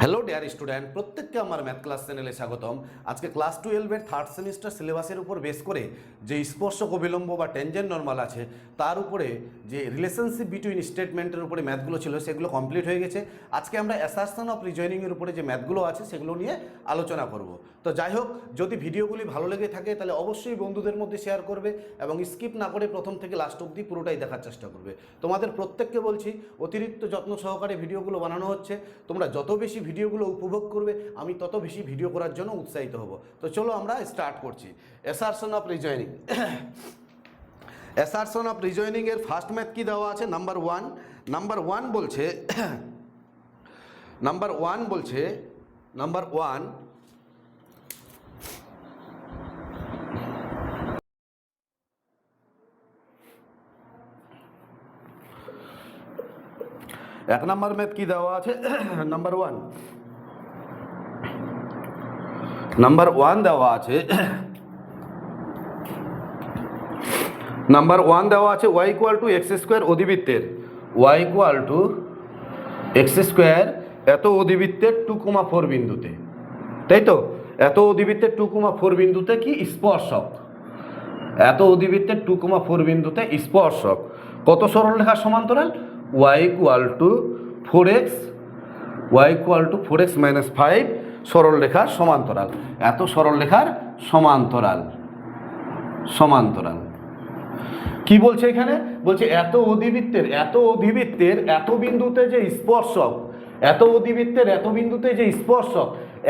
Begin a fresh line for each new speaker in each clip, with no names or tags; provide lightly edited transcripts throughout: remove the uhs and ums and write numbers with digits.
Hello dear student, প্রত্যেককে আমার math class চ্যানেলে স্বাগতম। আজকে ক্লাস 12-এর থার্ড সেমিস্টার সিলেবাসের উপর বেস করে যে স্পর্শক অবিলম্ব বা টেনজেন্ট নরমাল আছে তার উপরে যে রিলেশনশিপ বিটুইন স্টেটমেন্টের উপরে ম্যাথগুলো ছিল সেগুলো কমপ্লিট হয়ে গেছে। আজকে আমরা অ্যাসারশন অফ রিজয়নিংয়ের উপরে যে ম্যাথগুলো আছে সেগুলো নিয়ে আলোচনা করব। তো যাই হোক, যদি ভিডিওগুলি ভালো লেগে থাকে তাহলে অবশ্যই বন্ধুদের মধ্যে শেয়ার করবে এবং স্কিপ না করে প্রথম থেকে লাস্ট অবধি পুরোটাই দেখার চেষ্টা করবে। তোমাদের প্রত্যেককে বলছি, অতিরিক্ত যত্ন সহকারে ভিডিওগুলো বানানো হচ্ছে। তোমরা যত বেশি ভিডিওগুলো উপভোগ করবে আমি তত বেশি ভিডিও করার জন্য উৎসাহিত হব। তো চলো আমরা স্টার্ট করছি। Assertion of reasoning. Assertion of reasoning এর ফার্স্ট ম্যাথ কি দেওয়া আছে? নাম্বার ওয়ান বলছে এক নম্বর ম্যাথ কি দেওয়া আছে? নাম্বার ওয়ান দেওয়া আছে। নাম্বার ওয়ান দেওয়া আছে y equal to x square অধিবৃত্তের y equal to x square এত অধিবৃত্তের 2,4 বিন্দুতে, তাই তো? এত অধিবৃত্তের 2,4 বিন্দুতে কি স্পর্শক, এত অধিবৃত্তের 2,4 বিন্দুতে স্পর্শক কত সরলরেখার সমান্তরাল? y equal two 4x minus 5 সরলরেখার সমান্তরাল। এত সরলরেখার সমান্তরাল কি বলছে এখানে? বলছে এত অধিবৃত্তের এত বিন্দুতে যে স্পর্শক, এত অধিবৃত্তের এত বিন্দুতে যে স্পর্শক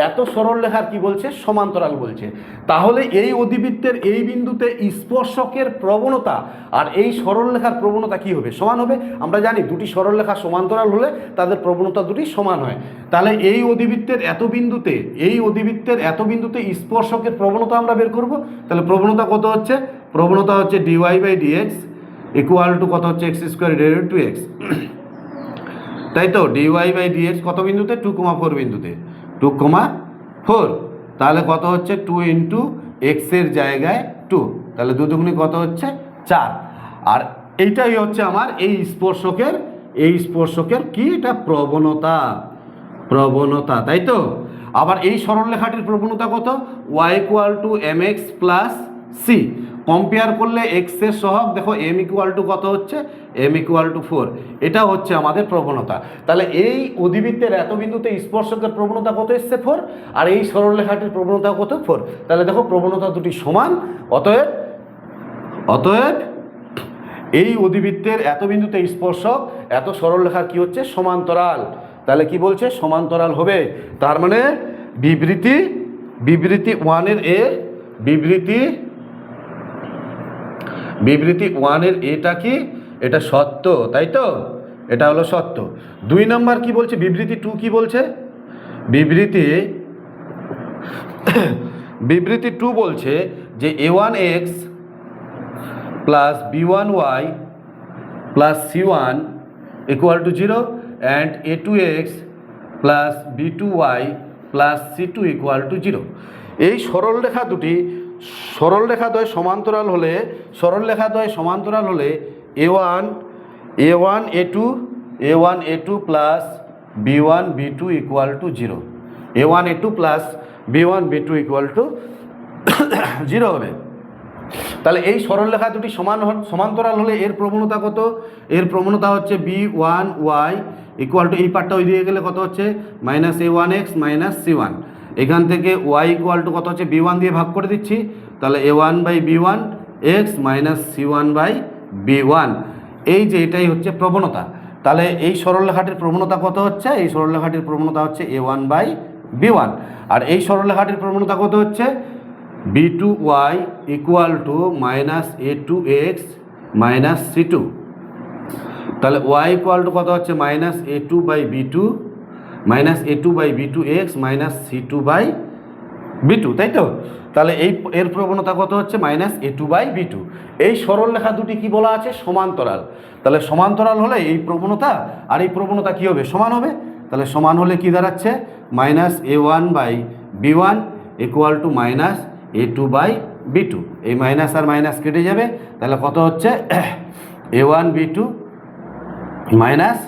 এত সরলরেখার কি বলছে? সমান্তরাল বলছে। তাহলে এই অধিবৃত্তের এই বিন্দুতে স্পর্শকের প্রবণতা আর এই সরলরেখার প্রবণতা কি হবে? সমান হবে। আমরা জানি দুটি সরলরেখা সমান্তরাল হলে তাদের প্রবণতা দুটি সমান হয়। তাহলে এই অধিবৃত্তের এত বিন্দুতে স্পর্শকের প্রবণতা আমরা বের করব। তাহলে প্রবণতা কত হচ্ছে? প্রবণতা হচ্ছে dy/dx ইকুয়াল টু কত হচ্ছে? X square divided to x, তাই তো? dy/dx কত বিন্দুতে? 2,4 বিন্দুতে, 2,4। তাহলে কত হচ্ছে? 2 ইন্টু এক্স এর জায়গায় 2, তাহলে 2 দুগুণে কত হচ্ছে? 4। আর এইটাই হচ্ছে আমার এই স্পর্শকের কি? এটা প্রবণতা, তাই তো? আবার এই সরলরেখাটির প্রবণতা কত? y equal two mx plus c। Compare করলে এক্স এর সহগ দেখো m ইকুয়াল টু কত হচ্ছে? m equal to 4। এটা হচ্ছে আমাদের প্রবণতা। তাহলে এই অধিবৃত্তের এত বিন্দুতে স্পর্শকের প্রবণতা কত এসছে? 4। আর এই সরলরেখাটির প্রবণতা কত? 4। তাহলে দেখো প্রবণতা দুটি সমান। অতএব এই অধিবৃত্তের এত বিন্দুতে স্পর্শক এত সরলরেখার কি হচ্ছে? সমান্তরাল। তাহলে কি বলছে? সমান্তরাল হবে। তার মানে বিবৃতি ওয়ানের এটা কি? এটা সত্য, তাই তো? এটা হলো সত্য। 2 নম্বর কি বলছে? বিবৃতি 2 কি বলছে? বিবৃতি 2 বলছে যে a1x plus b1y plus c1 equal to 0 and a2x plus b2y plus c2 equal to 0। এই সরলরেখাদ্বয় সমান্তরাল হলে a1 a2 plus b1 b2 equal to 0, a1 a2 plus b1 b2 equal to 0 হবে। তাহলে এই সরলরেখা দুটি সমান্তরাল হলে এর প্রবণতা কত? এর প্রবণতা হচ্ছে b1y ইকুয়াল টু, এই পার্টটা ওই দিকে গেলে কত হচ্ছে? Minus a1x minus c1। এখান থেকে y ইকুয়াল টু কত হচ্ছে? b1 দিয়ে ভাগ করে দিচ্ছি, তাহলে a1/b1 x মাইনাস c1/b1। এই যে এটাই হচ্ছে প্রবণতা। তাহলে এই সরলরেখাটির প্রবণতা কত হচ্ছে? এই সরলরেখাটির প্রবণতা হচ্ছে a1/b1। আর এই সরলরেখাটির প্রবণতা কত হচ্ছে? b2y equal to minus a2x minus c2। তাহলে y ইকুয়াল টু কত হচ্ছে? মাইনাস a2/b2x মাইনাস c2/b2, তাই তো? তাহলে এর প্রবণতা কত হচ্ছে? Minus a2/b2। এই সরলরেখা দুটি কি বলা আছে? সমান্তরাল। তাহলে সমান্তরাল হলে এই প্রবণতা আর এই প্রবণতা কি হবে? সমান হবে। তাহলে সমান হলে কি দাঁড়াচ্ছে? Minus a1/b1 equal to minus a2/b2। এই মাইনাস আর মাইনাস কেটে যাবে, তাহলে কত হচ্ছে? a1b2 minus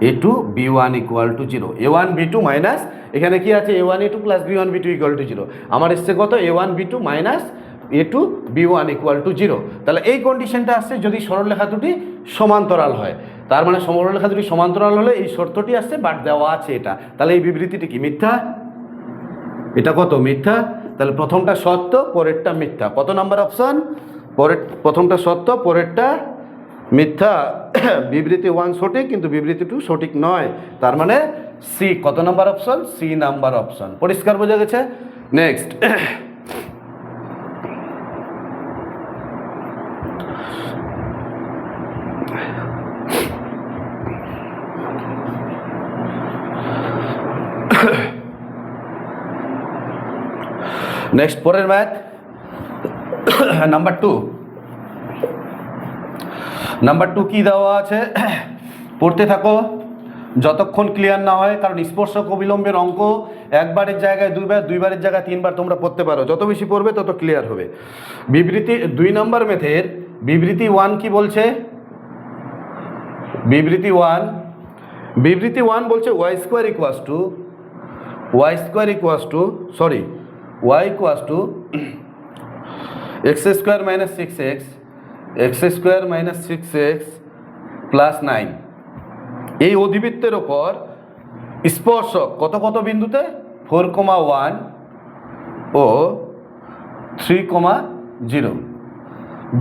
A2 B1 equal to 0, A1 B2 minus এখানে কি আছে A1 A2 plus B1 B2 equal to 0, আমার এসছে কত A1 B2 minus A2 B1 equal to 0। তাহলে এই কন্ডিশনটা আসছে যদি সরলরেখা দুটি সমান্তরাল হয়, তার মানে সরলরেখা দুটি সমান্তরাল হলে এই শর্তটি আসছে, বাট দেওয়া আছে এটা, তাহলে এই বিবৃতিটি কি মিথ্যা? এটা কত মিথ্যা? তাহলে প্রথমটা সত্য, পরেরটা মিথ্যা। কত নাম্বার অপশন? প্রথমটা সত্য, পরেরটা মিথ্যা। বিবৃতি 1 সঠিক কিন্তু বিবৃতি 2 সঠিক নয়, তার মানে সি। কত number option? C number option. পরিষ্কার বোঝা গেছে? নেক্সট, নেক্সট পরের ম্যাথ নাম্বার 2। নাম্বার 2 কি দেওয়া আছে পড়তে থাকো যতক্ষণ ক্লিয়ার না হয়, কারণ স্পর্শক অবিলম্বের অঙ্ক একবারের জায়গায় দুইবার, দুইবারের জায়গায় তিনবার তোমরা পড়তে পারো, যত বেশি পড়বে তত ক্লিয়ার হবে। বিবৃতি 2 নম্বর মেথের বিবৃতি 1 কি বলছে? বিবৃতি 1 বলছে y square equals to x square minus 6x plus 9। এই অধিবৃত্তের ওপর স্পর্শক কত কত বিন্দুতে? 4,1 ও 3,0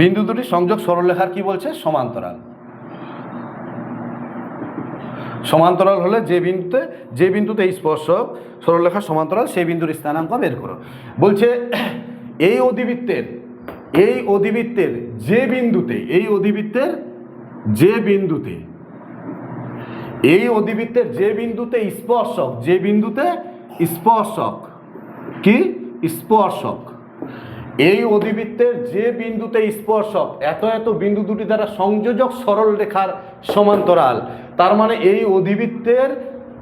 বিন্দু দুটি সংযোগ সরলরেখার কি বলছে? সমান্তরাল। সমান্তরাল হলে যে বিন্দুতে স্পর্শক সরলরেখা সমান্তরাল সেই বিন্দুর স্থানাঙ্ক বের করো। বলছে এই অধিবৃত্তের যে বিন্দুতে স্পর্শক কি স্পর্শক, এই অধিবৃত্তের যে বিন্দুতে স্পর্শক এত এত বিন্দু দুটি দ্বারা সংযোজক সরল রেখার সমান্তরাল, তার মানে এই অধিবৃত্তের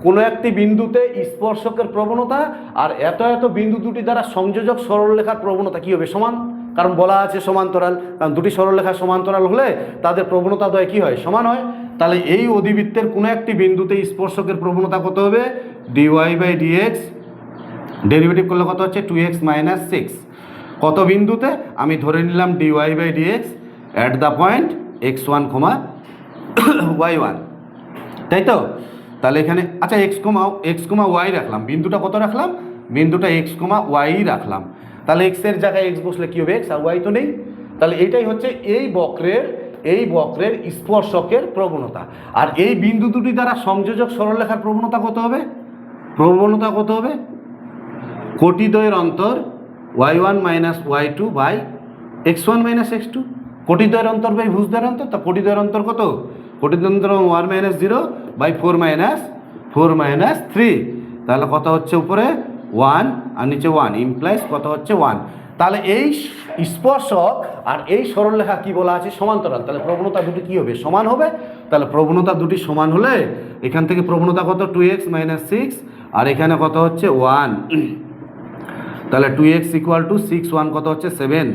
কোনো একটি বিন্দুতে স্পর্শকের প্রবণতা আর এত এত বিন্দু দুটি দ্বারা সংযোজক সরলরেখার প্রবণতা কি হবে? সমান। কারণ বলা আছে সমান্তরাল, কারণ দুটি সরলরেখা সমান্তরাল হলে তাদের প্রবণতা দ্বয় কি হয়? সমান হয়। তাহলে এই অধিবৃত্তের কোনো একটি বিন্দুতে স্পর্শকের প্রবণতা কত হবে? dy/dx, ডেরিভেটিভ করলে কত হচ্ছে? 2x minus 6। কত বিন্দুতে? আমি ধরে নিলাম dy/dx at the point x1, y1, তাই তো? তাহলে এখানে আচ্ছা x, y রাখলাম, বিন্দুটা কত রাখলাম? বিন্দুটা x, y রাখলাম। তাহলে x এর জায়গায় x বসলে কি হবে? x, আর y তো নেই। তাহলে এইটাই হচ্ছে এই বক্রের স্পর্শকের প্রবণতা। আর এই বিন্দু দুটি দ্বারা সংযোজক সরলরেখার প্রবণতা কত হবে? কোটিদ্বয়ের অন্তর y1 minus y2 by x1 minus x2। কোটিদ্বয়ের অন্তর বাই ভুজদ্বয়ের অন্তর, তা কোটিদ্বয়ের অন্তর কত? কোটিদ্বয়ের অন্তর 1 মাইনাস 0 বাই 4 মাইনাস 3। তাহলে কত হচ্ছে? উপরে 1 আর নিচে 1, ইমপ্লাইজ কত হচ্ছে? 1। তাহলে এই স্পর্শক আর এই সরলরেখা কি বলা আছে? সমান্তরাল। তাহলে প্রবণতা দুটি কি হবে? সমান হবে। তাহলে প্রবণতা দুটি সমান হলে এখান থেকে প্রবণতা কত? 2x মাইনাস 6, আর এখানে কত হচ্ছে? 1। তাহলে 2x ইকুয়াল টু 6, 1 কত হচ্ছে? 7,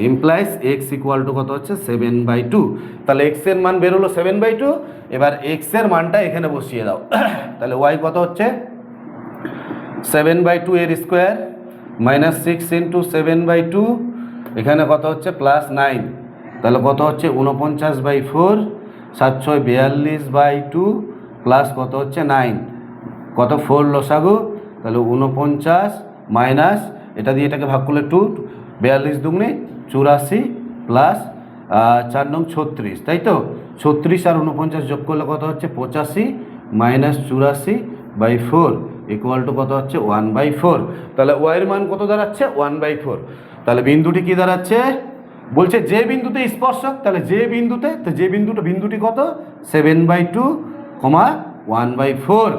ইমপ্লাইজ x ইকুয়াল টু কত হচ্ছে? 7/2। তাহলে x এর মান বেরোলো 7/2। এবার x এর মানটা এখানে বসিয়ে দাও। তাহলে y কত হচ্ছে? 7/2 এর স্কোয়ার মাইনাস 6 ইন্টু 7/2, এখানে কত হচ্ছে? প্লাস 9। তাহলে কত হচ্ছে? 49/4, 742/2 প্লাস কত হচ্ছে? 9, কত? 4 লসাগু। তাহলে 49 মাইনাস এটা দিয়ে এটাকে ভাগ করলে 2, 42 দুগুণে 84 প্লাস 4 নং 36, তাই তো? 36 আর 49 যোগ করলে কত হচ্ছে? 85 মাইনাস 84/4 ইকুয়াল টু কত হচ্ছে? 1/4। তাহলে y এর মান কত দাঁড়াচ্ছে? 1/4। তাহলে বিন্দুটি কি দাঁড়াচ্ছে? বলছে যে বিন্দুতে স্পর্শক, তাহলে বিন্দুটি কত? 7/2, 1/4।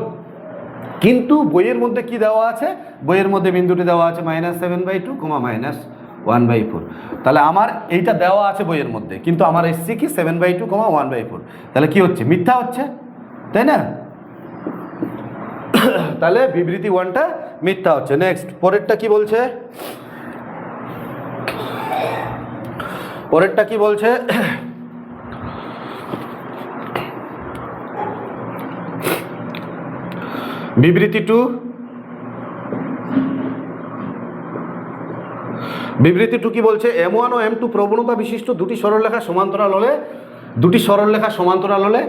কিন্তু বইয়ের মধ্যে কি দেওয়া আছে? বইয়ের মধ্যে বিন্দুটি দেওয়া আছে -7/2, -1/4। তাহলে আমার এইটা দেওয়া আছে বইয়ের মধ্যে, কিন্তু আমার এসছে কি 7/2, 1/4। তাহলে কি হচ্ছে? মিথ্যা হচ্ছে, তাই না? তাহলে বিবৃতি 1টা মিথ্যা হচ্ছে। নেক্সট, পরেরটা কি বলছে? বিবৃতি টু, বিবৃতি টু কি বলছে? M1 ও M2 প্রবণতা বিশিষ্ট দুটি সরলরেখা সমান্তরাল হলে, দুটি সরলরেখা সমান্তরাল হলে,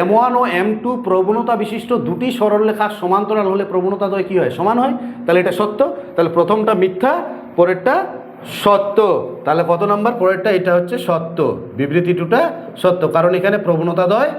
M1 ও M2 প্রবণতা বিশিষ্ট দুটি সরলরেখা সমান্তরাল হলে প্রবণতা দ্বয় কি হয়? সমান হয়। তাহলে এটা সত্য। তাহলে প্রথমটা মিথ্যা, পরেরটা সত্য। তাহলে কত নাম্বার? পরেরটা এটা হচ্ছে সত্য, বিবৃতি টুটা সত্য, কারণ এখানে প্রবণতা দ্বয়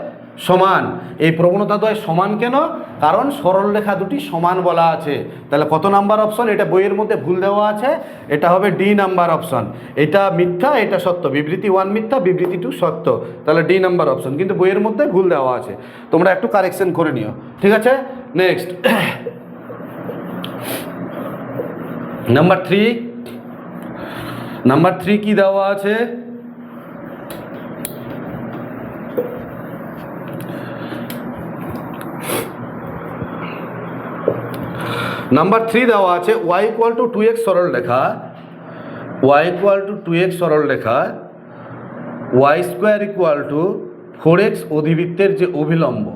সমান। এই প্রবণতা দ্বয় সমান কেন? কারণ সরলরেখা দুটি সমান বলা আছে। তাহলে কত নাম্বার অপশন? এটা বইয়ের মধ্যে ভুল দেওয়া আছে, এটা হবে ডি নাম্বার অপশন। এটা মিথ্যা, এটা সত্য, বিবৃতি 1 মিথ্যা, বিবৃতি 2 সত্য, তাহলে ডি নাম্বার অপশন, কিন্তু বইয়ের মধ্যে ভুল দেওয়া আছে, তোমরা একটু কারেকশন করে নিও, ঠিক আছে? নেক্সট নাম্বার 3, নাম্বার 3 কি দেওয়া আছে? নাম্বার 3 দেওয়া আছে y ইকুয়াল টু 2x সরলরেখা, y ইকুয়াল টু 2x সরলরেখা, y square equal two 4x অধিবৃত্তের যে অভিলম্ব,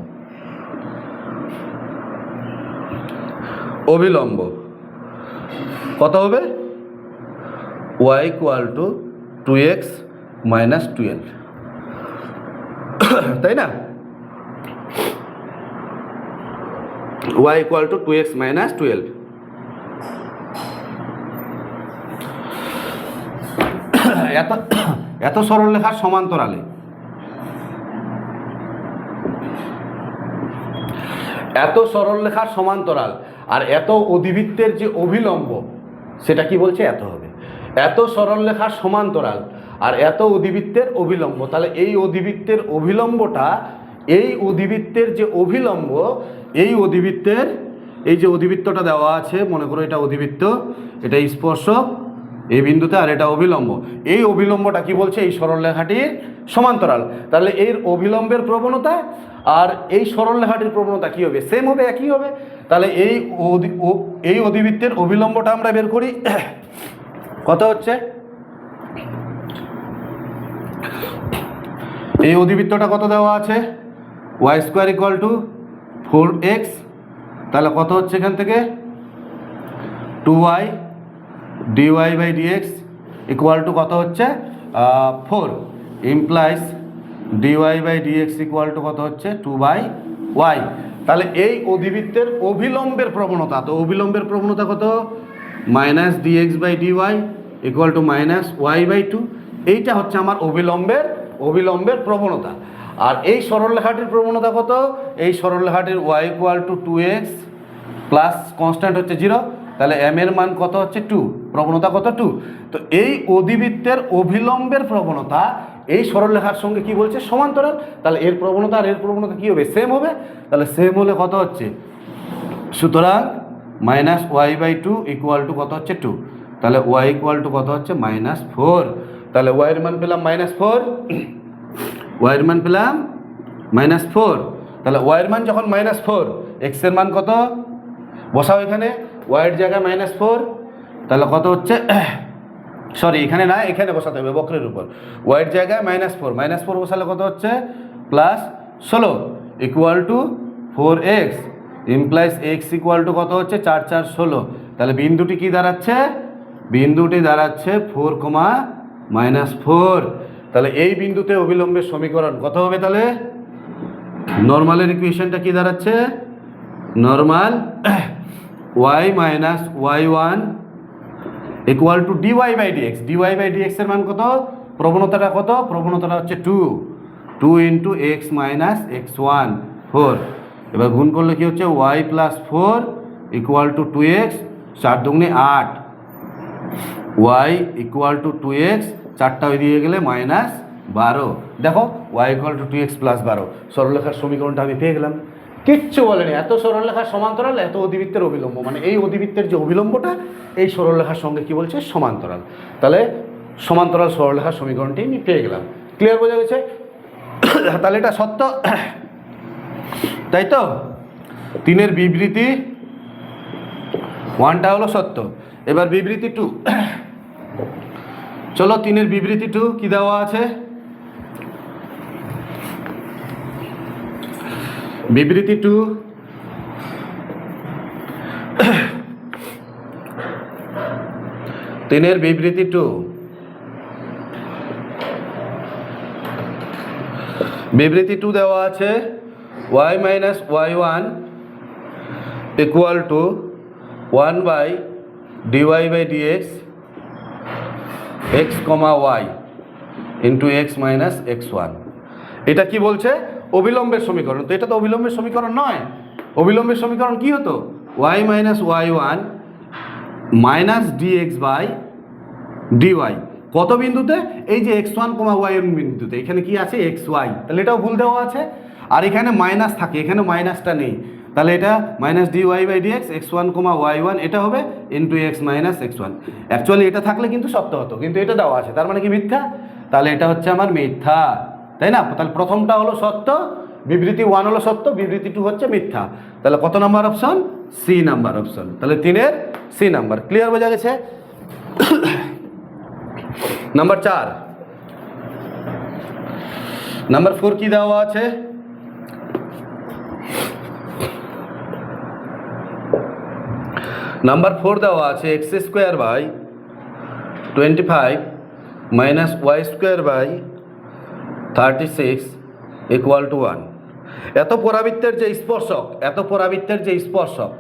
অভিলম্ব কত হবে? y equal two 2x minus 12, তাই না? y equal two 2x minus 12। এত সরলরেখার সমান্তরালে, এত সরলরেখার সমান্তরাল আর এত অধিবৃত্তের যে অভিলম্ব, সেটা কি বলছে? এত হবে। এত সরলরেখার সমান্তরাল আর এত অধিবৃত্তের অভিলম্ব, তাহলে এই অধিবৃত্তের অভিলম্বটা, এই অধিবৃত্তের যে অভিলম্ব, এই অধিবৃত্তের, এই যে অধিবৃত্তটা দেওয়া আছে, মনে করো এটা অধিবৃত্ত, এটা স্পর্শক এই বিন্দুতে, আর এটা অভিলম্ব। এই অভিলম্বটা কি বলছে? এই সরলরেখাটির সমান্তরাল। তাহলে এর অভিলম্বের প্রবণতা আর এই সরলরেখাটির প্রবণতা কি হবে? সেম হবে, একই হবে। তাহলে এই অধিবৃত্তের অভিলম্বটা আমরা বের করি, কত হচ্ছে? এই অধিবৃত্তটা কত দেওয়া আছে? y square equal two 4x, তাহলে কত হচ্ছে এখান থেকে? 2y dy by dx equal to কত হচ্ছে? 4 implies dy by dx equal to কত হচ্ছে? 2/y। তাহলে এই অধিবৃত্তের অভিলম্বের প্রবণতা, তো অভিলম্বের প্রবণতা কত? Minus dx by dy equal to minus y by 2। এইটা হচ্ছে আমার অভিলম্বের প্রবণতা। আর এই সরলরেখাটির প্রবণতা কত? এই সরলরেখাটির y equal two 2x plus constant হচ্ছে 0, তাহলে m এর মান কত হচ্ছে? 2, প্রবণতা কত? 2। তো এই অধিবৃত্তের অভিলম্বের প্রবণতা এই সরলরেখার সঙ্গে কি বলছে? সমান্তরাল। তাহলে এর প্রবণতা আর এর প্রবণতা কি হবে? সেম হবে। তাহলে সেম হলে কত হচ্ছে? সুতরাং minus y by 2 equal to কত হচ্ছে? 2। তাহলে y ইকুয়াল টু কত হচ্ছে? মাইনাস 4। তাহলে y এর মান পেলাম মাইনাস 4, y এর মান পেলাম মাইনাস 4। তাহলে y এর মান যখন মাইনাস 4, x এর মান কত? বসাও এখানে, y এর জায়গায় মাইনাস 4, তাহলে কত হচ্ছে? সরি, এখানে না, এখানে বসাতে হবে বক্রের উপর। y এর জায়গায় মাইনাস 4, মাইনাস 4 বসালে কত হচ্ছে? Plus 16 equal to 4x implies x equal to কত হচ্ছে? 4 4 16। তাহলে বিন্দুটি কি দাঁড়াচ্ছে? বিন্দুটি দাঁড়াচ্ছে 4, মাইনাস 4। তাহলে এই বিন্দুতে অভিলম্বের সমীকরণ কত হবে? তাহলে নর্মালের ইকুয়েশনটা কি দাঁড়াচ্ছে? Normal y minus y1 equal to dy by dx। dy by dx এর মান কত? প্রবণতাটা কত? প্রবণতাটা হচ্ছে 2 ইন্টু x মাইনাস x1 4। এবার গুণ করলে কি হচ্ছে? y plus 4 equal two 2x, 4 দুগুণে 8, y ইকুয়াল টু 2x, 4টা ওই দিয়ে গেলে মাইনাস 12। দেখো y equal two 2x plus 12, সরলরেখার সমীকরণটা আমি পেয়ে গেলাম। কিচ্ছু বলেনি, এত সরলরেখার সমান্তরাল, এত অধিবৃত্তের অভিলম্ব, মানে এই অধিবৃত্তের যে অভিলম্বটা এই সরলরেখার সঙ্গে কি বলছে? সমান্তরাল। তাহলে সমান্তরাল সরলরেখার সমীকরণটি আমি পেয়ে গেলাম। ক্লিয়ার, বোঝা গেছে? তাহলে এটা সত্য, তাই তো? 3-এর বিবৃতি 1টা হলো সত্য। এবার বিবৃতি 2, চলো 3-এর বিবৃতি 2 কি দেওয়া আছে? বিবৃতি 2 তিনের বিবৃতি 2, বিবৃতি 2 দেওয়া আছে y minus y1 equal to 1 by dy by dx x comma y into x minus x1। এটা কি বলছে? অবিলম্বের সমীকরণ। তো এটা তো অবিলম্বের সমীকরণ নয়। অবিলম্বের সমীকরণ কি হতো? y minus y1 minus dx by dy কত বিন্দুতে? এই যে x1 কমা y1 বিন্দুতে। এখানে কি আছে? xy। তাহলে এটাও ভুল দেওয়া আছে। আর এখানে মাইনাস থাকে, এখানে মাইনাসটা নেই, তাহলে এটা minus dy by dx x1 comma y1 এটা হবে into x minus x1। Actually এটা থাকলে কিন্তু সত্য হতো, কিন্তু এটা দেওয়া আছে, তার মানে কি মিথ্যা? তাহলে এটা হচ্ছে আমার মিথ্যা, তাই না? তাহলে প্রথমটা হলো সত্য, বিবৃতি 1 হলো সত্য, বিবৃতি 2 হচ্ছে মিথ্যা। তাহলে কত number option? C number option. তাহলে 3-এর সি নাম্বার। ক্লিয়ার বোঝা গেছে? নাম্বার 4, নাম্বার 4 কি দেওয়া আছে? নাম্বার 4 দেওয়া আছে x square by 25 minus y square by 36 equal to 1। এত পরাবৃত্তের যে স্পর্শক, এত পরাবৃত্তের যে স্পর্শক,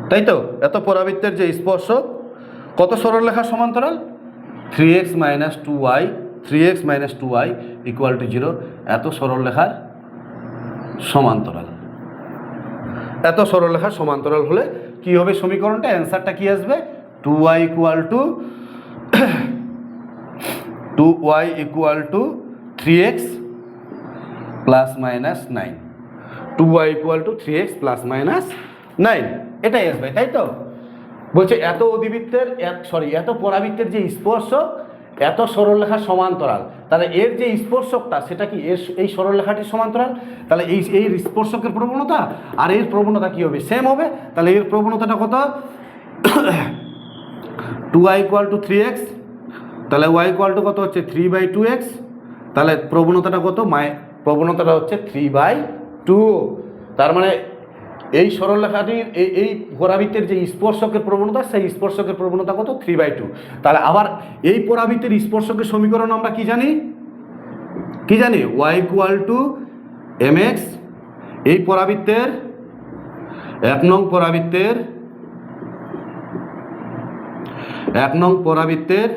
তাই তো? এত পরাবৃত্তের যে স্পর্শক কত সরলরেখার সমান্তরাল? 3x minus 2y, 3x minus 2y equal to 0। এত সরলরেখার সমান্তরাল, এত সরলরেখার সমান্তরাল হলে কি হবে সমীকরণটা? অ্যান্সারটা কি আসবে? 2y equal to 3x plus minus 9। 2y equal to 3x plus minus 9 এটাই আসবে, তাই তো? বলছে এত অধিবৃত্তের এত পরাবৃত্তের যে স্পর্শক এত সরলরেখার সমান্তরাল, তাহলে এর যে স্পর্শকটা সেটা কি এই সরলরেখাটির সমান্তরাল? তাহলে এই স্পর্শকের প্রবণতা আর এর প্রবণতা কি হবে? সেম হবে। তাহলে এর প্রবণতাটা কত? 2y ইকুয়াল টু 3x, তাহলে y ইকুয়াল টু কত হচ্ছে? 3/2x। তাহলে প্রবণতাটা কত? প্রবণতাটা হচ্ছে 3/2। তার মানে এই সরলরেখাটির এই পরাবৃত্তের যে স্পর্শকের প্রবণতা, সেই স্পর্শকের প্রবণতা কত? 3/2। তাহলে আবার এই পরাবৃত্তের স্পর্শকের সমীকরণ আমরা কি জানি? y equal two mx। এই পরাবৃত্তের 1 নং পরাবৃত্তের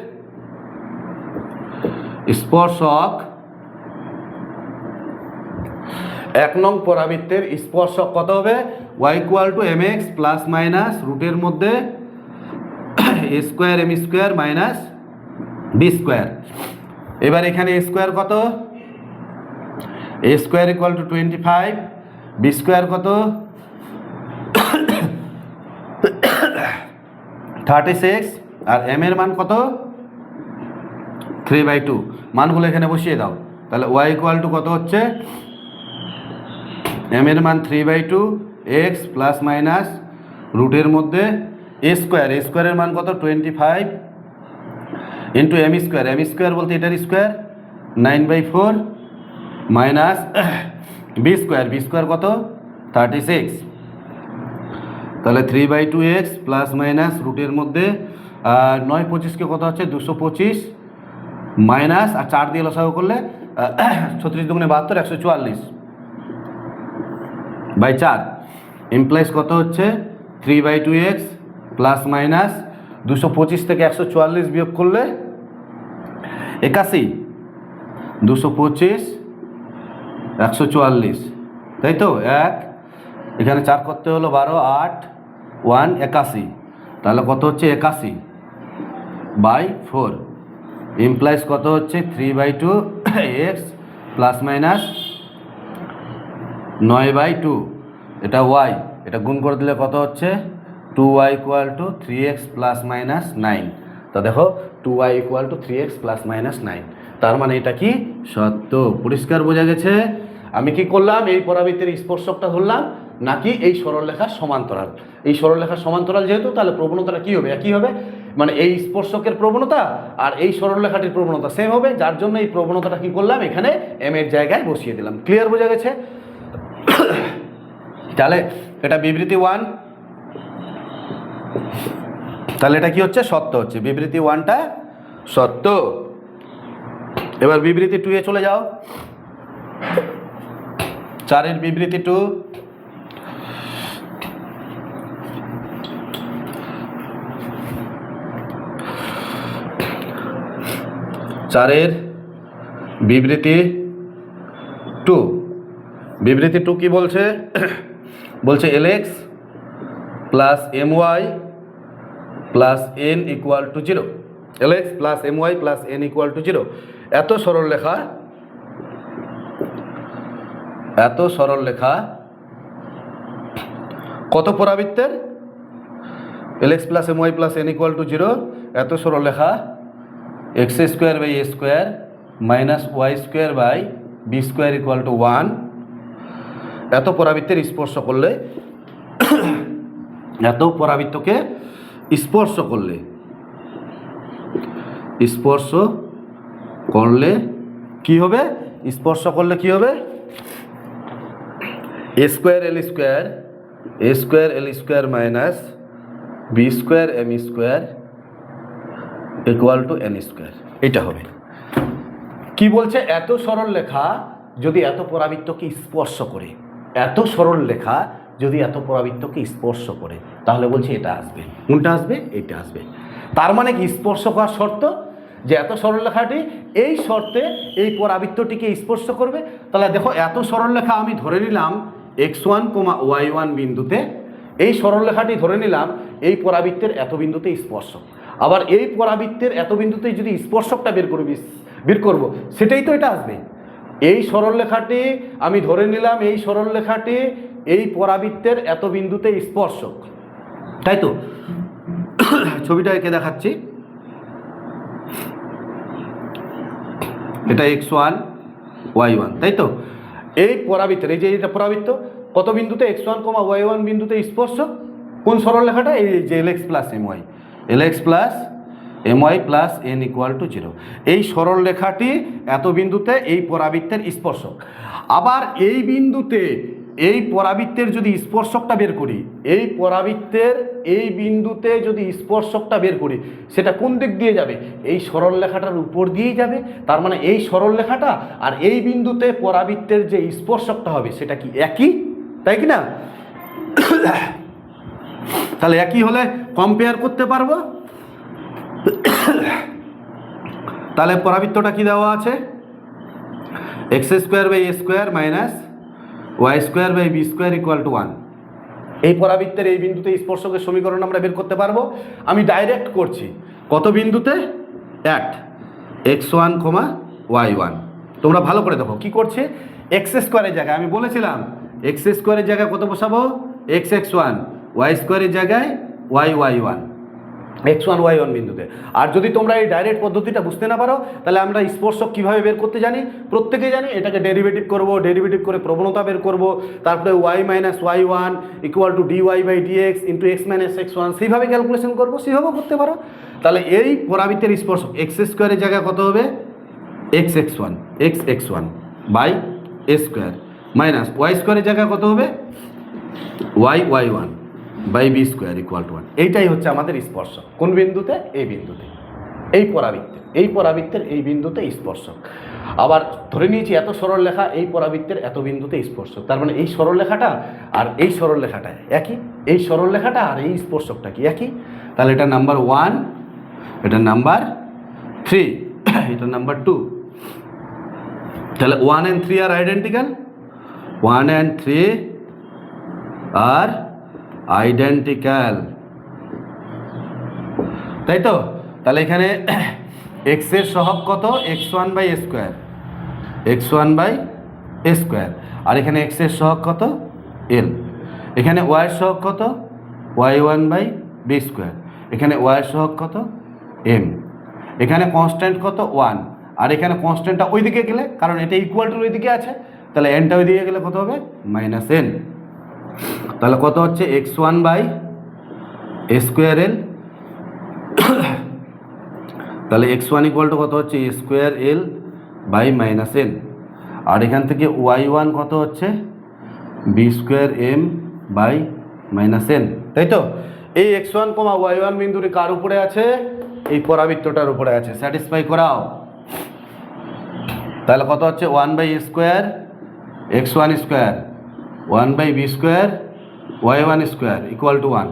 স্পর্শক, 1 নং পরাবৃত্তের স্পর্শক কত হবে? y equal two mx plus minus রুটের মধ্যে a square m square minus b square. এবার এখানে a স্কোয়ার কত? a square equal two 25, b square কত? 36, আর m এর মান কত? 3/2। মানগুলো এখানে বসিয়ে দাও। তাহলে y ইকুয়াল টু কত হচ্ছে? m এর মান 3/2, x প্লাস মাইনাস রুটের মধ্যে a স্কোয়ারের মান কত? 25 ইন্টু m স্কোয়ার বলতে এটার স্কোয়ার 9/4 মাইনাস b স্কোয়ার কত? 36। তাহলে 3/2x প্লাস মাইনাস রুটের মধ্যে 9×25 কত হচ্ছে? 225 মাইনাস, আর 4 দিয়ে লসাগু করলে 36 দুগুণে 72, 144 বাই 4 ইমপ্লাইজ কত হচ্ছে? 3/2x প্লাস মাইনাস 225 থেকে 144 বিয়োগ করলে 81, 225 144, তাই তো? 1 এখানে 4 করতে হলো 12, 8 1 81। তাহলে কত হচ্ছে? 81/4 ইমপ্লাইজ কত হচ্ছে? 3/2x প্লাস মাইনাস 9/2, এটা y, এটা গুণ করে দিলে কত হচ্ছে? 2y equal to 3x plus minus 9। তো দেখো 2y equal to 3x plus minus 9, তার মানে এটা কি সত্য? পরিষ্কার বোঝা গেছে? আমি কি করলাম? এই পরাবৃত্তের স্পর্শকটা ধরলাম, নাকি এই সরলরেখার সমান্তরাল? এই সরলরেখার সমান্তরাল যেহেতু, তাহলে প্রবণতাটা কি হবে? একই হবে। মানে এই স্পর্শকের প্রবণতা আর এই সরলরেখাটির প্রবণতা সেম হবে, যার জন্য এই প্রবণতাটা কি করলাম? এখানে m এর জায়গায় বসিয়ে দিলাম। ক্লিয়ার বোঝা গেছে? তাহলে এটা বিবৃতি 1। তাহলে এটা কি হচ্ছে? সত্য হচ্ছে। বিবৃতি 1টা সত্য। এবার বিবৃতি 2 এ চলে যাও। 4-এর বিবৃতি 2, বিবৃতি 2, বিবৃতি 2 কি বলছে? বলছে lx plus my plus n equal to 0। lx plus my plus n equal to 0। এত সরল লেখা কত পরাবৃত্তের? lx plus my plus n equal to 0। এত সরল লেখা x square by a square minus y square by B square equal to 1। এত পরাবৃত্তের স্পর্শ করলে, এত পরাবৃত্তকে স্পর্শ করলে কি হবে? স্পর্শ করলে কি হবে? a square L square minus B square M square equal to N square. এটা হবে। কি বলছে? এত সরল লেখা যদি এত পরাবৃত্তকে স্পর্শ করে, এত সরল লেখা যদি এত পরাবৃত্তকে স্পর্শ করে, তাহলে বলছে এটা আসবে। কোনটা আসবে? এটা আসবে। তার মানে কি? স্পর্শ করার শর্ত যে এত সরল লেখাটি এই শর্তে এই পরাবৃত্তটিকে স্পর্শ করবে। তাহলে দেখো, এত সরল লেখা আমি ধরে নিলাম x1, y1 বিন্দুতে, এই সরল লেখাটি ধরে নিলাম এই পরাবৃত্তের এত বিন্দুতে স্পর্শক। আবার এই পরাবৃত্তের এত বিন্দুতে যদি স্পর্শকটা বের করব, সেটাই তো এটা আসবে। এই সরল লেখাটি আমি ধরে নিলাম, এই সরল লেখাটি এই পরাবৃত্তের এত বিন্দুতে স্পর্শক, তাই তো? ছবিটা এঁকে দেখাচ্ছি। এটা x1 y1, তাই তো? এই পরাবৃত্তের, এই যে এটা পরাবৃত্ত কত বিন্দুতে? x1, y1 বিন্দুতে স্পর্শক। কোন সরল লেখাটা? এই যে lx plus my plus n equal to 0। এই সরল রেখাটি এত বিন্দুতে এই পরাবৃত্তের স্পর্শক। আবার এই বিন্দুতে এই পরাবৃত্তের যদি স্পর্শকটা বের করি, এই পরাবৃত্তের এই বিন্দুতে যদি স্পর্শকটা বের করি, সেটা কোন দিক দিয়ে যাবে? এই সরল রেখাটার উপর দিয়েই যাবে। তার মানে এই সরল রেখাটা আর এই বিন্দুতে পরাবৃত্তের যে স্পর্শকটা হবে সেটা কি একই? তাই কি না? তাহলে একই হলে কম্পেয়ার করতে পারবো। তাহলে পরাবৃত্তটা কি দেওয়া আছে? X square by A square minus y square by B square equal to 1। এই পরাবৃত্তের এই বিন্দুতে স্পর্শকের সমীকরণ আমরা বের করতে পারবো। আমি ডাইরেক্ট করছি। কত বিন্দুতে? এক, x1, y1। তোমরা ভালো করে দেখো কি করছে। এক্স স্কোয়ারের জায়গায় আমি বলেছিলাম এক্স স্কোয়ারের জায়গায় কত বসাবো? x1, ওয়াই স্কোয়ারের জায়গায় y1, x1, y1 বিন্দুতে। আর যদি তোমরা এই ডাইরেক্ট পদ্ধতিটা বুঝতে না পারো, তাহলে আমরা স্পর্শক কীভাবে বের করতে জানি? প্রত্যেকে জানি। এটাকে ডেরিভেটিভ করব, ডেরিভেটিভ করে প্রবণতা বের করব, তারপরে y minus y1 equal to dy by dx into x minus x1, সেইভাবে ক্যালকুলেশন করবো, সেইভাবে করতে পারো। তাহলে এই পরাবৃত্তের স্পর্শক এক্স স্কোয়ারের জায়গায় কত হবে? x1 by A square minus y স্কোয়ারের জায়গায় কত হবে? y1 by B square equal to 1। এইটাই হচ্ছে আমাদের স্পর্শক। কোন বিন্দুতে? এই বিন্দুতে, এই পরাবৃত্তের এই বিন্দুতে স্পর্শক। আবার ধরে নিয়েছি এত সরল লেখা এই পরাবৃত্তের এত বিন্দুতে স্পর্শক। তার মানে এই সরল লেখাটা আর এই সরল লেখাটা একই, এই সরল লেখাটা আর এই স্পর্শকটা কি একই। তাহলে এটা নাম্বার 1, এটা নাম্বার 3, এটা নাম্বার 2। তাহলে 1 and 3 আর আইডেন্টিক্যাল, 1 and 3 আর আইডেন্টিক্যাল, তাই তো? তাহলে এখানে এক্স এর সহগ কত? x1 by A square, x1 by A square. আর এখানে এক্স এর সহগ কত? l। এখানে ওয়াই এর সহগ কত? y1 by B square. এখানে ওয়াই এর সহগ কত? m। এখানে কনস্ট্যান্ট কত? 1। আর এখানে কনস্ট্যান্টটা ওইদিকে গেলে, কারণ এটা ইকুয়াল টু ওইদিকে আছে, তাহলে এনটা ওইদিকে গেলে কত হবে? Minus n। তাহলে কত হচ্ছে? x1 by A square l। তাহলে x1 ইকুয়াল টু কত হচ্ছে? A square l by minus n। আর এখান থেকে y1 কত হচ্ছে? B square m by minus n, তাই তো? এই x1 y1 বিন্দুটি কার উপরে আছে? এই পরাবৃত্তটার উপরে আছে। স্যাটিসফাই করাও। তাহলে কত হচ্ছে 1/a² x1 square 1/b² y1 square equal to 1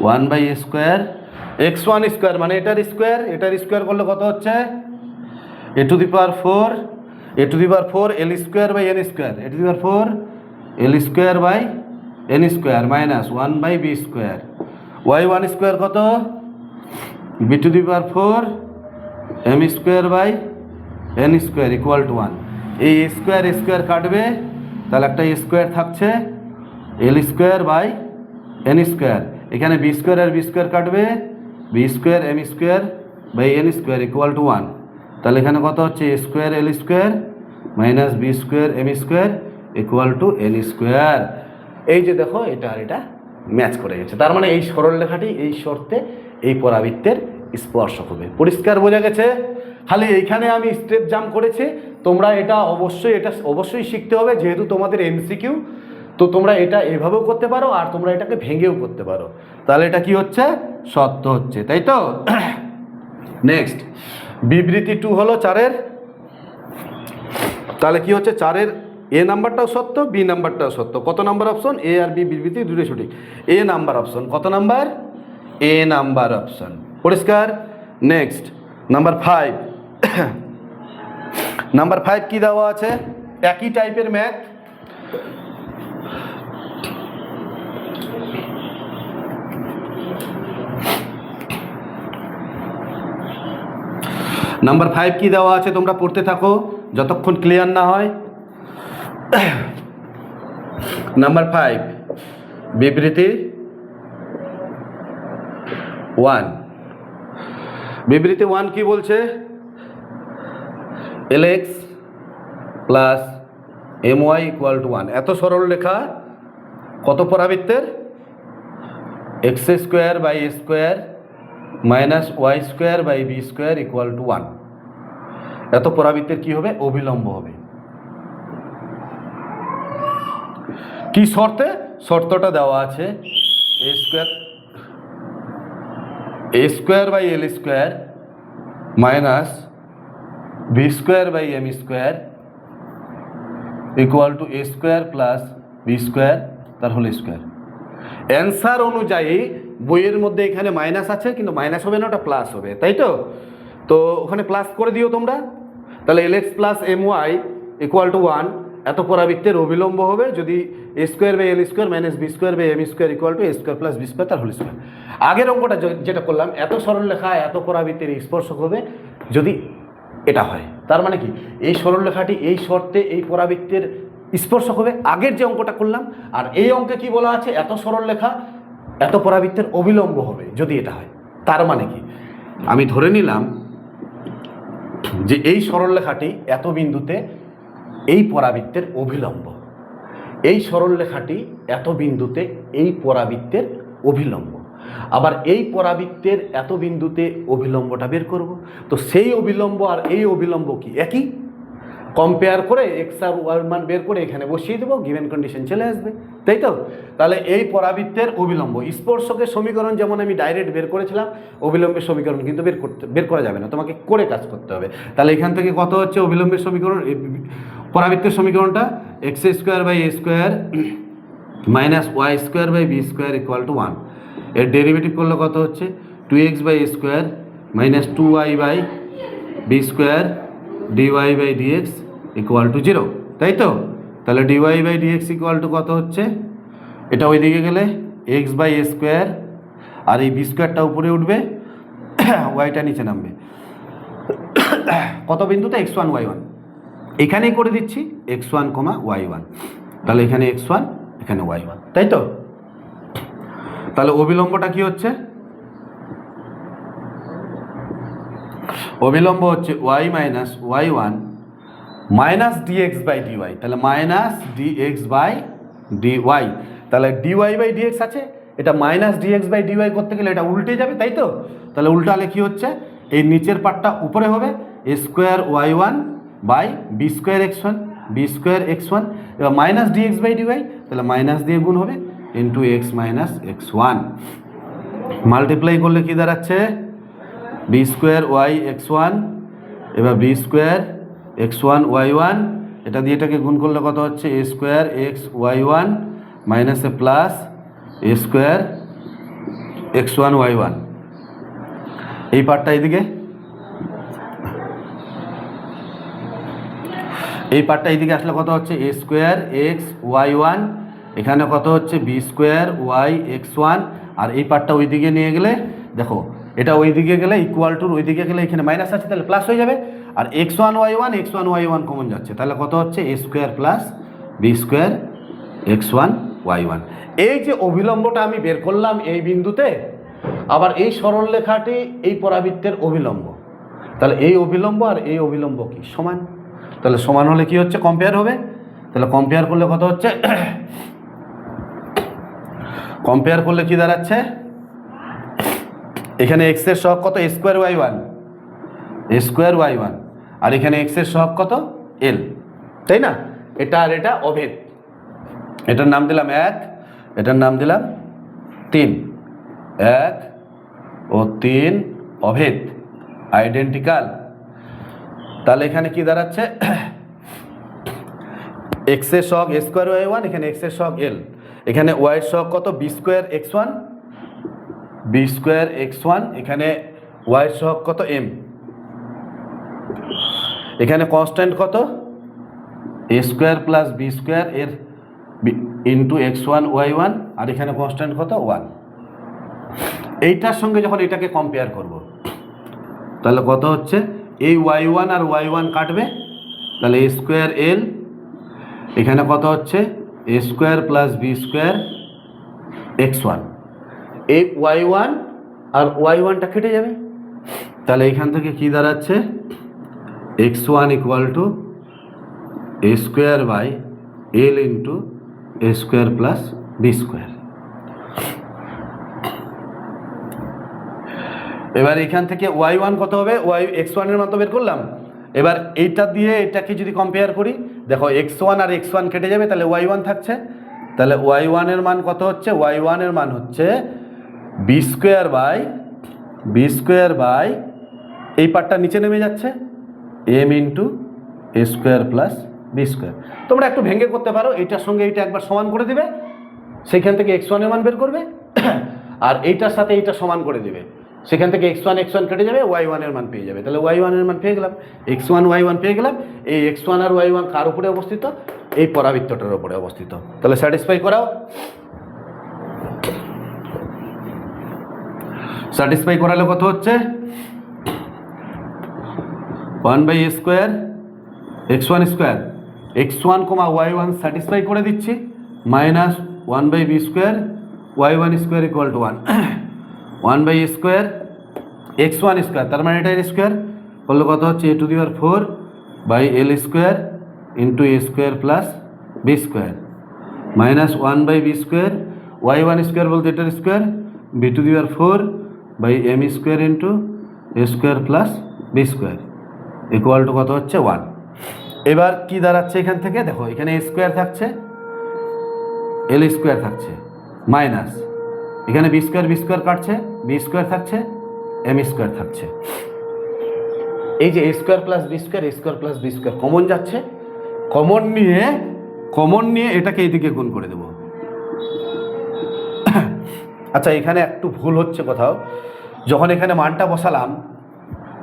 1/a² x1 square মানে এটার স্কোয়ার করলে কত হচ্ছে a to the power 4 l square by n square a to the power 4 l square by n square minus 1/b² y1 square কত b to the power 4 m square by n square equal to 1। এই square কাটবে, তাহলে একটা square থাকছে l square by n square. এখানে b² আর b² কাটবে, b² m square by n square equal to 1। তাহলে এখানে কত হচ্ছে a square l square minus b² m square equal to n square. এই যে দেখো এটা আর এটা ম্যাচ করে গেছে, তার মানে এই সরলরেখাটি এই শর্তে এই পরাবৃত্তের স্পর্শক হবে। পরিষ্কার বোঝা গেছে? খালি এইখানে আমি স্টেপ জাম্প করেছি, তোমরা এটা অবশ্যই শিখতে হবে, যেহেতু তোমাদের এমসিকিউ। তো তোমরা এটা এভাবেও করতে পারো আর তোমরা এটাকে ভেঙেও করতে পারো। তাহলে এটা কি হচ্ছে? সত্য হচ্ছে, তাই তো? নেক্সট বিবৃতি 2 হলো 4-এর। তাহলে কি হচ্ছে 4-এর এ নাম্বারটাও সত্য, বি নাম্বারটাও সত্য। কত নাম্বার অপশন? এ আর বি বিবৃতি দুটোই সঠিক। এ নাম্বার অপশন। কত নাম্বার? এ নাম্বার অপশন। পরিষ্কার? Next number 5। নাম্বার 5 কি দেওয়া আছে? একই টাইপের ম্যাথ। নাম্বার 5 কি দেওয়া আছে তোমরা পড়তে থাকো যতক্ষণ ক্লিয়ার না হয়। নাম্বার 5 বিবৃতি 1। বিবৃতি 1 কি বলছে? lx plus my equal to 1। এত সরল রেখা কত পরাবৃত্তের? x² by a square minus y² by b² equal to 1। এত পরাবৃত্তের কি হবে? অভিলম্ব হবে। কি শর্তে? শর্তটা দেওয়া আছে a square by l square minus b² by m square equal to a square plus b² তার হোল স্কোয়ার। অ্যান্সার অনুযায়ী বইয়ের মধ্যে এখানে মাইনাস আছে, কিন্তু মাইনাস হবে না, ওটা প্লাস হবে, তাই তো? তো ওখানে প্লাস করে দিও তোমরা। তাহলে lx plus my equal to 1 এত পরাবৃত্তের অভিলম্ব হবে যদি a square by l square minus b² by m square equal to a square plus b² তার হোল স্কোয়ার। আগের অঙ্কটা যেটা করলাম, এত সরল রেখা এত পরাবৃত্তের স্পর্শক হবে যদি এটা হয়। তার মানে কি? এই সরল রেখাটি এই শর্তে এই পরাবৃত্তের স্পর্শক হবে, আগের যে অঙ্কটা করলাম। আর এই অঙ্কে কি বলা আছে? এত সরল রেখা এত পরাবৃত্তের অবিলম্ব হবে যদি এটা হয়। তার মানে কি? আমি ধরে নিলাম যে এই সরল রেখাটি এত বিন্দুতে এই পরাবৃত্তের অভিলম্ব, এই সরল রেখাটি এত বিন্দুতে এই পরাবৃত্তের অভিলম্ব, আবার এই পরাবৃত্তের এত বিন্দুতে অভিলম্বটা বের করব। তো সেই অভিলম্ব আর এই অভিলম্ব কি একই? কম্পেয়ার করে এক্স আর ওয়ার মান বের করে এখানে বসিয়ে দেবো, গিভেন কন্ডিশন চলে আসবে, তাই তো? তাহলে এই পরাবৃত্তের অভিলম্ব স্পর্শকের সমীকরণ যেমন আমি ডাইরেক্ট বের করেছিলাম, অভিলম্বের সমীকরণ কিন্তু বের করা যাবে না, তোমাকে করে কাজ করতে হবে। তাহলে এখান থেকে কত হচ্ছে অভিলম্বের সমীকরণ? পরাবৃত্তের সমীকরণটা x² by a square minus y² by b² equal to 1। এর ডেরিভেটিভ করলে কত হচ্ছে? 2x by a square minus 2y by b² dy by dx equal to 0, তাই তো? তাহলে dy by dx equal to কত হচ্ছে? এটা ওই দিকে গেলে x বাই a স্কোয়ার আর এই b²টা উপরে উঠবে, ওয়াইটা নিচে নামবে। কত বিন্দুতে? x1 y1। এখানেই করে দিচ্ছি x1 y1। তাহলে এখানে x1 এখানে y1, তাই তো? তাহলে অবিলম্বটা কি হচ্ছে? অবিলম্ব হচ্ছে y minus y1 minus dx by dy। তাহলে মাইনাস dx বাই dy। তাহলে dy বাই dx আছে, এটা মাইনাস dx বাই dy করতে গেলে এটা উল্টে যাবে, তাই তো? তাহলে উল্টালে কি হচ্ছে? এই নিচের পার্টটা উপরে হবে a square y1 by b² x1 এবার মাইনাস dx বাই dy, তাহলে মাইনাস দিয়ে গুণ হবে into x minus x1। Multiply করলে কি দাঁড়াচ্ছে b square y x one, এবার b square x one y one, এটা দিয়ে এটাকে গুণ করলে কত হচ্ছে a square x y one minus a plus a square x one y one. এই পার্টটা এইদিকে, এই পার্টটা এইদিকে আসলে কত হচ্ছে a square x y one, এখানে কত হচ্ছে b square y x one, আর এই পার্টটা ওইদিকে নিয়ে গেলে দেখো এটা ওইদিকে গেলে ইকুয়াল টুর ওইদিকে গেলে এখানে মাইনাস আছে তাহলে প্লাস হয়ে যাবে, আর x one y one common যাচ্ছে, তাহলে কত হচ্ছে a square plus B square x one y one. এই যে অভিলম্বটা আমি বের করলাম এই বিন্দুতে, আবার এই সরল রেখাটি এই পরাবৃত্তের অভিলম্ব, তাহলে এই অভিলম্ব আর এই অভিলম্ব কি সমান, তাহলে সমান হলে কি হচ্ছে কম্পেয়ার হবে, তাহলে কম্পেয়ার করলে কত হচ্ছে কম্পেয়ার করলে কি দাঁড়াচ্ছে এখানে এক্স এর সহগ কত square y one, square y one, আর এখানে এক্স এর সহগ কত এল, তাই না, এটা আর এটা অভেদ, এটার নাম দিলাম 1, এটার নাম দিলাম 3, 1 ও 3 অভেদ আইডেন্টিক্যাল। তাহলে এখানে কি দাঁড়াচ্ছে এক্স এর সহগ স্কোয়ার ওয়াই ওয়ান, এখানে এক্স এর সহগ এল, এখানে ওয়াই এর সহগ কত b square x one, b square x one, এখানে ওয়াই এর সহগ কত এম, এখানে কনস্ট্যান্ট কত a square plus B square এর into x one y one, আর এখানে কনস্ট্যান্ট কত 1। এইটার সঙ্গে যখন এটাকে কম্পেয়ার করব তাহলে কত হচ্ছে এই ওয়াই ওয়ান আর ওয়াই ওয়ান কাটবে, তাহলে এ স্কোয়ার এল, এখানে কত হচ্ছে a square plus B square x one, এই ওয়াই ওয়ান আর ওয়াই ওয়ানটা কেটে যাবে, তাহলে এখান থেকে কি দাঁড়াচ্ছে x one equal to a square by l into A square plus B square. এবার এখান থেকে ওয়াই ওয়ান কত হবে, ওয়াই এক্স ওয়ানের মান তো বের করলাম, এবার এইটা দিয়ে এটাকে যদি কম্পেয়ার করি দেখো এক্স ওয়ান আর এক্স ওয়ান কেটে যাবে, তাহলে ওয়াই ওয়ান থাকছে, তাহলে ওয়াই ওয়ানের মান কত হচ্ছে ওয়াই ওয়ানের মান হচ্ছে বি স্কোয়ার বাই এই পার্টটা নিচে নেমে যাচ্ছে এম ইন্টু এ স্কোয়ার প্লাস বি স্কোয়ার। তোমরা একটু ভেঙে করতে পারো, এইটার সঙ্গে এইটা একবার সমান করে দিবে, সেখান থেকে এক্স ওয়ানের মান বের করবে, আর এইটার সাথে এইটা সমান করে দেবে, সেখান থেকে এক্স ওয়ান কেটে যাবে, ওয়াই ওয়ানের মান পেয়ে যাবে, তাহলে ওয়াই ওয়ানের মান পেয়ে গেলাম, এক্স ওয়ান ওয়াই ওয়ান পেয়ে গেলাম। এই এক্স ওয়ান আর ওয়াই ওয়ান কার উপরে অবস্থিত, এই পরাবৃত্তটার উপরে অবস্থিত, তাহলে স্যাটিসফাই করাও, স্যাটিসফাই করালে কত হচ্ছে 1/a square x one square x one comma y one satisfy করে দিচ্ছি, minus 1/b square y one square equal to 1, 1/a square x one square, তার মানে এটার স্কোয়ার করলে কত হচ্ছে a to the power 4 by L square into A square plus B square, minus 1/b square y one square বলতে এটার square B to the power 4 by M square into A square plus B square equal to কত হচ্ছে 1। এবার কি দাঁড়াচ্ছে এখান থেকে দেখো এখানে এ স্কোয়ার থাকছে এল স্কোয়ার থাকছে, মাইনাস এখানে বি স্কোয়ার কাটছে, বি স্কোয়ার থাকছে এম স্কোয়ার থাকছে, এই যে a square plus B square common যাচ্ছে, কমন নিয়ে এটাকে এইদিকে গুণ করে দেব। আচ্ছা এখানে একটু ভুল হচ্ছে কোথাও, যখন এখানে মানটা বসালাম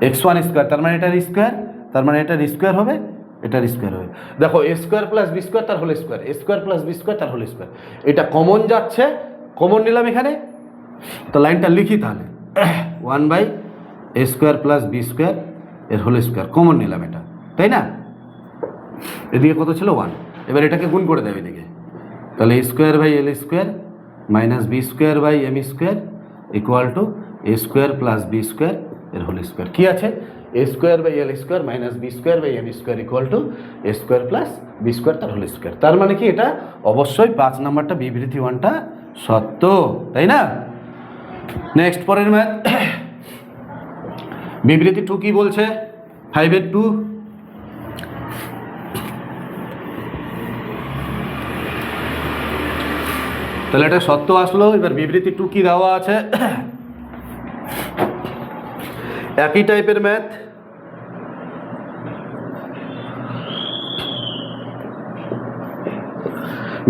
এক্স ওয়ান স্কোয়ার, তার মানে এটার স্কোয়ার, তার মানে এটার স্কোয়ার হবে, এটার স্কোয়ার হবে, দেখো A square plus B square তার whole square, A square plus B square তার হোল স্কোয়ার, এটা কমন যাচ্ছে, কমন নিলাম এখানে, তো লাইনটা লিখি তাহলে 1/a square plus B square এর হোল স্কোয়ার কমন নিলাম এটা, তাই না, এদিকে কত ছিল 1, এবার এটাকে গুণ করে দেবে এদিকে, তাহলে a square by L square minus B square by M square equal to a square plus B square এর হোল স্কোয়ার, কি আছে a square by L square minus B square by M square equal to a square plus B square তার whole square, তার মানে কি এটা অবশ্যই 5 নম্বরটা বিবৃতি 1টা সত্য, তাই না। নেক্সট পরের ম্যাথ, বিবৃতি 2 কি বলছে 5/2, তাহলে এটা সত্য আসলো। এবার বিবৃতি 2 কি দেওয়া আছে একই টাইপের ম্যাথ,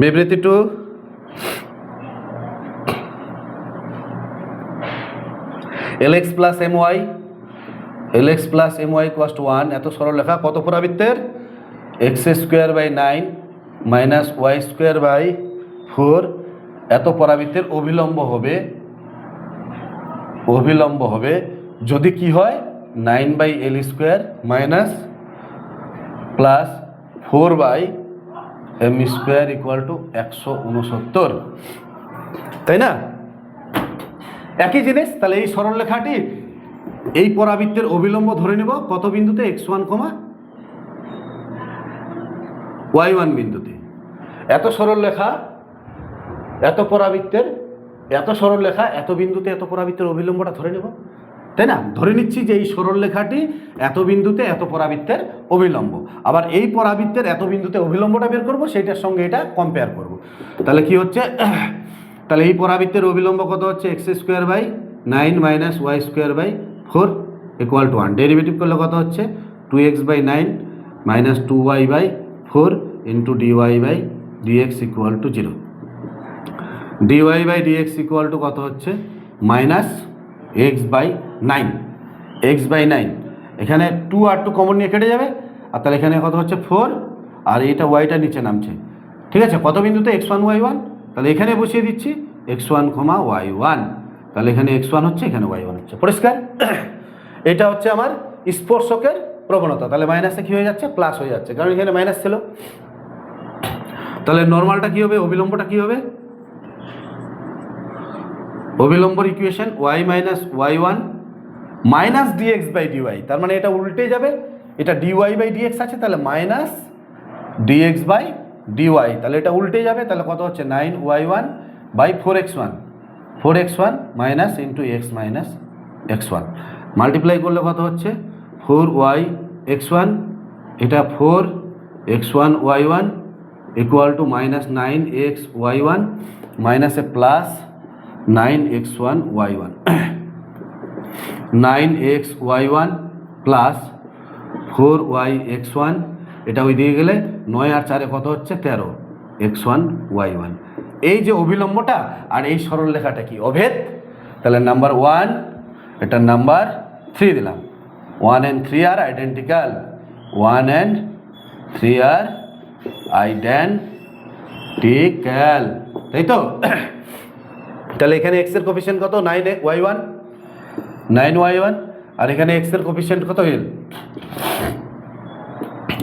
বিবৃতি 2, lx plus my, lx plus my equals to 1, এত সরল লেখা কত পরাবৃত্তের? X square by 9 minus y square by 4 এত পরাবৃত্তের অভিলম্ব হবে যদি কি হয় 9 by L square minus plus 4 by M square equal to 169, তাই না? একই জিনিস। তাহলে এই সরল লেখাটি এই পরাবৃত্তের অভিলম্ব ধরে নেব কত বিন্দুতে? x1, y1 বিন্দুতে। এত সরল লেখা এত পরাবৃত্তের এত বিন্দুতে এত পরাবৃত্তের অভিলম্বটা ধরে নেব, তাই না? ধরে নিচ্ছি যে এই সরল লেখাটি এত বিন্দুতে এত পরাবৃত্তের অভিলম্ব, আবার এই পরাবৃত্তের এত বিন্দুতে অভিলম্বটা বের করব, সেইটার সঙ্গে এটা কম্পেয়ার করব। তাহলে কি হচ্ছে? তাহলে এই পরাবৃত্তের অভিলম্ব কত হচ্ছে? X square by 9 minus y square by 4 equal to 1। Derivative করলে কত হচ্ছে? 2x by 9 minus 2y by 4 into dy by dx equal to 0। dy by dx equal to কত হচ্ছে? মাইনাস এক্স বাই 9, এখানে 2 আর 2 কমন নিয়ে কেটে যাবে, আর তাহলে এখানে কত হচ্ছে? 4, আর এইটা ওয়াইটা নিচে নামছে, ঠিক আছে? কত বিন্দুতে? x1 y1, তাহলে এখানে বসিয়ে দিচ্ছি x1, y1, তাহলে এখানে x1 হচ্ছে, এখানে y1 হচ্ছে। পরিষ্কার? এটা হচ্ছে আমার স্পর্শকের প্রবণতা। তাহলে মাইনাসে কি হয়ে যাচ্ছে? প্লাস হয়ে যাচ্ছে, কারণ এখানে মাইনাস ছিল। তাহলে নর্মালটা কি হবে? অভিলম্বটা কি হবে? অভিলম্বর equation y minus y1 minus dx by dy, তার মানে এটা উল্টে যাবে, এটা dy বাই dx আছে, তাহলে মাইনাস dx বাই dy, তাহলে এটা উল্টে যাবে। তাহলে কত হচ্ছে? 9y1 by 4x1 minus into x minus x1, multiply করলে কত হচ্ছে? 4yx1, এটা 4x1 y1 equal to minus 9xy1 মাইনাসে plus 9x1 y1 9xy1 plus 4yx1, এটা ওই দিয়ে গেলে 9 আর 4 কত হচ্ছে? 13 x1 y1। এই যে অভিলম্বটা আর এই সরল লেখাটা কি? অভেদ। তাহলে নাম্বার 1, এটা নাম্বার 3 দিলাম। 1 and 3 আর আইডেন্টিক্যাল, 1 and 3 আর আইডেন্টিক্যাল, তাই তো? তাহলে এখানে x এর কোফিশিয়েন্ট কত? 9y1, আর এখানে x এর কোফিশিয়েন্ট কত? l।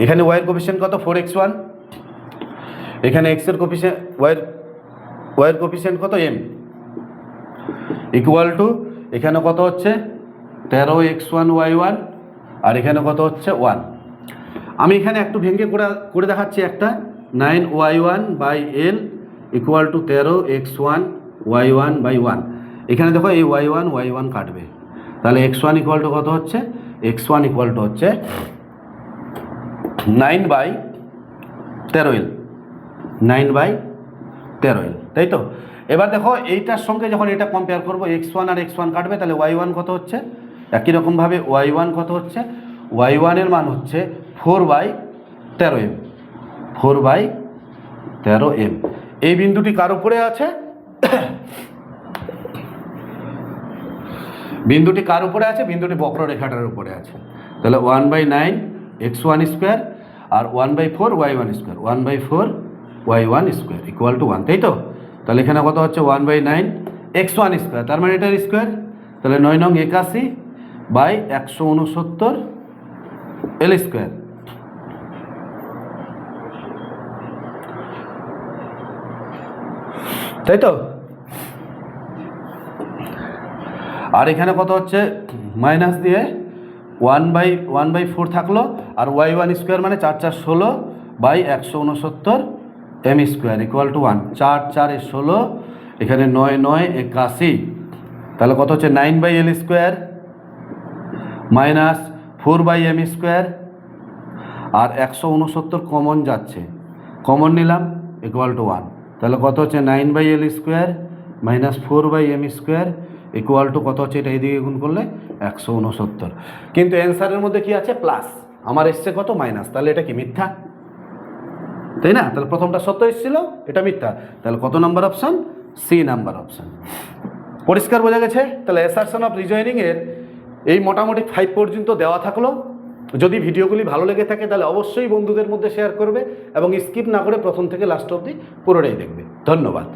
এখানে y এর কোফিশিয়েন্ট কত? 4x1, এখানে x এর কোফিশিয়েন্ট y এর কোফিশিয়েন্ট কত? m, ইকুয়াল টু এখানে কত হচ্ছে? 13x1 y1, আর এখানে কত হচ্ছে? 1। আমি এখানে একটু ভেঙে করে দেখাচ্ছি একটা, 9y1 by l equal to 13x1 y1 by 1। এখানে দেখো এই y1 কাটবে, তাহলে x1 ইকুয়াল টু কত হচ্ছে? x1 ইকুয়াল টু হচ্ছে 9 বাই 13l, 9 বাই 13l, তাই তো? এবার দেখো এইটার সঙ্গে যখন এটা কম্পেয়ার করবো, x1 আর x1 কাটবে, তাহলে y1 কত হচ্ছে? একই রকমভাবে y1 কত হচ্ছে? y1 এর মান হচ্ছে 4 বাই 13m, 4 বাই 13m। এই বিন্দুটি কার উপরে আছে? বিন্দুটি কার উপরে আছে? বিন্দুটি বক্ররেখাটার উপরে আছে। তাহলে 1/9 x1 স্কোয়ার আর 1/4 y1 square, 1/4 y1 square equal to 1, তাই তো? তাহলে এখানে কত হচ্ছে? 1/9 x1 স্কোয়ার, তার মানে এটার স্কোয়ার, তাহলে 9 নং 81 বাই 169 l স্কোয়ার, তাই তো? আর এখানে কত হচ্ছে? মাইনাস দিয়ে 1/4 থাকলো, আর y1 স্কোয়ার মানে 4 4 16 by 169 m square equal to 1, 4 4 16, এখানে 9 9 81, তাহলে কত হচ্ছে? 9/l square minus 4/m square, আর 169 কমন যাচ্ছে, কমন নিলাম ইকুয়াল টু 1, তাহলে কত হচ্ছে? 9/l square minus 4/m square equal to কত হচ্ছে, এটা এইদিকে গুণ করলে 169। কিন্তু অ্যান্সারের মধ্যে কি আছে, প্লাস, আমার এসছে কত, মাইনাস, তাহলে এটা কি মিথ্যা, তাই না? তাহলে প্রথমটা সত্য এসেছিল, এটা মিথ্যা, তাহলে কত number option, C number option. পরিষ্কার বোঝা গেছে? তাহলে অ্যাসারশন অফ রিজয়েনিংয়ের এই মোটামুটি 5 পর্যন্ত দেওয়া থাকলো। যদি ভিডিওগুলি ভালো লেগে থাকে তাহলে অবশ্যই বন্ধুদের মধ্যে শেয়ার করবে এবং স্কিপ না করে প্রথম থেকে লাস্ট অবধি পুরোটাই দেখবে। ধন্যবাদ।